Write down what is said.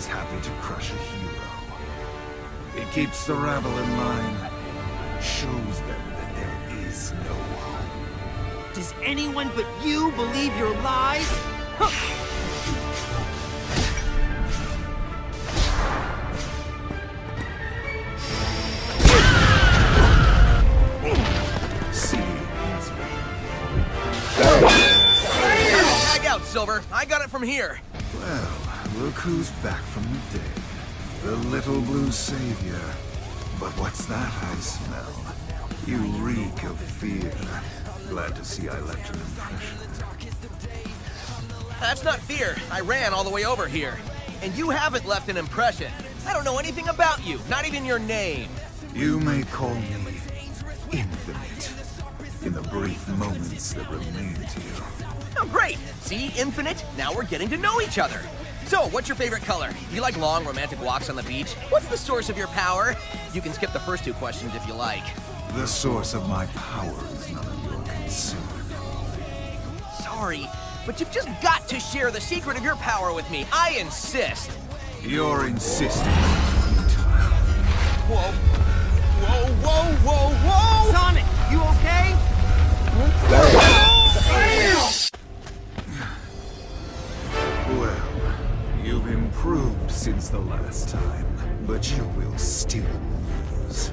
always happy to crush a hero. It keeps the rabble in line, shows them that there is no hope. Does anyone but you believe your lies? Huh. Tag out, Silver. I got it from here. Well, look who's back from the dead. The little blue savior. But what's that I smell? You reek of fear. Glad to see I left an impression. That's not fear. I ran all the way over here. And you haven't left an impression. I don't know anything about you, not even your name. You may call me Infinite. In the brief moments that remain to you. Oh, great. See, Infinite? Now we're getting to know each other. So, what's your favorite color? Do you like long, romantic walks on the beach? What's the source of your power? You can skip the first two questions if you like. The source of my power is none of your concern. Sorry, but you've just got to share the secret of your power with me. I insist. You're insisting on futile. Whoa. Whoa, whoa, whoa, whoa! Sonic, you okay? Well, you've improved since the last time, but you will still lose.